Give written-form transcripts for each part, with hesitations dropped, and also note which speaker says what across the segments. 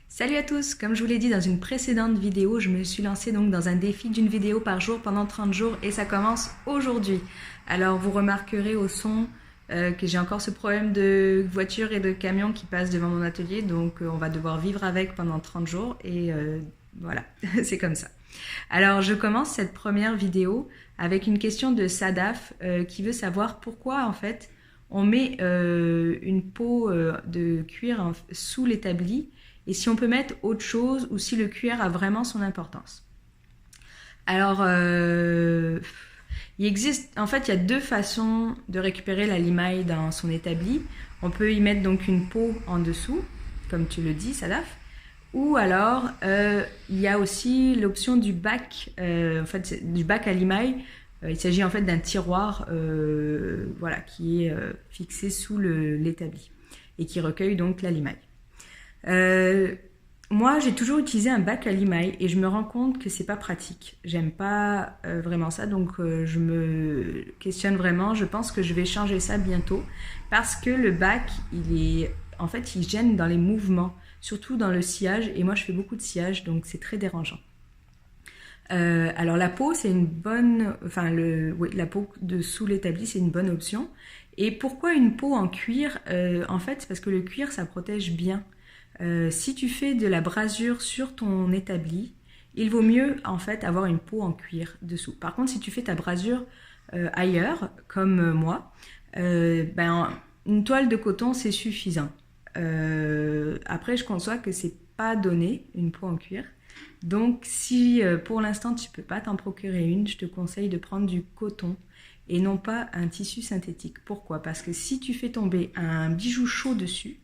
Speaker 1: Salut à tous! Comme je vous l'ai dit dans une précédente vidéo, je me suis lancée donc dans un défi d'une vidéo par jour pendant 30 jours et ça commence aujourd'hui. Alors vous remarquerez au son que j'ai encore ce problème de voiture et de camion qui passent devant mon atelier, donc on va devoir vivre avec pendant 30 jours et voilà, c'est comme ça. Alors je commence cette première vidéo avec une question de Sadaf qui veut savoir pourquoi en fait on met une peau de cuir sous l'établi et si on peut mettre autre chose ou si le cuir a vraiment son importance. Alors, il y a deux façons de récupérer la limaille dans son établi. On peut y mettre donc une peau en dessous, comme tu le dis, Sadaf. Ou alors, il y a aussi l'option du bac, du bac à limaille. Il s'agit en fait d'un tiroir voilà, qui est fixé sous l'établi et qui recueille donc la limaille. Moi, j'ai toujours utilisé un bac à limaille et je me rends compte que c'est pas pratique. J'aime pas vraiment ça, donc je me questionne vraiment. Je pense que je vais changer ça bientôt parce que le bac, en fait, il gêne dans les mouvements, surtout dans le sciage. Et moi, je fais beaucoup de sciage, donc c'est très dérangeant. Alors la peau, c'est une bonne, oui, la peau de sous l'établi, c'est une bonne option. Et pourquoi une peau en cuir? En fait, c'est parce que le cuir, ça protège bien. Si tu fais de la brasure sur ton établi, il vaut mieux en fait avoir une peau en cuir dessous. Par contre, si tu fais ta brasure ailleurs, comme moi, une toile de coton c'est suffisant. Après, je conçois que c'est pas donné une peau en cuir. Donc, si pour l'instant tu peux pas t'en procurer une, je te conseille de prendre du coton et non pas un tissu synthétique. Pourquoi? Parce que si tu fais tomber un bijou chaud dessus,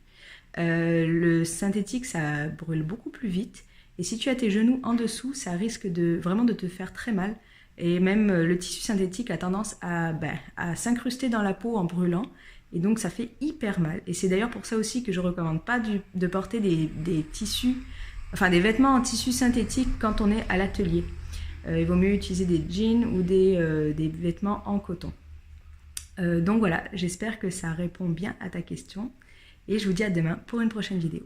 Speaker 1: le synthétique, ça brûle beaucoup plus vite. Et si tu as tes genoux en dessous, ça risque vraiment de te faire très mal. Et même le tissu synthétique a tendance à s'incruster dans la peau en brûlant. Et donc ça fait hyper mal. Et c'est d'ailleurs pour ça aussi que je ne recommande pas de porter des tissus, des vêtements en tissu synthétique quand on est à l'atelier. Il vaut mieux utiliser des jeans ou des vêtements en coton. Donc voilà, j'espère que ça répond bien à ta question. Et je vous dis à demain pour une prochaine vidéo.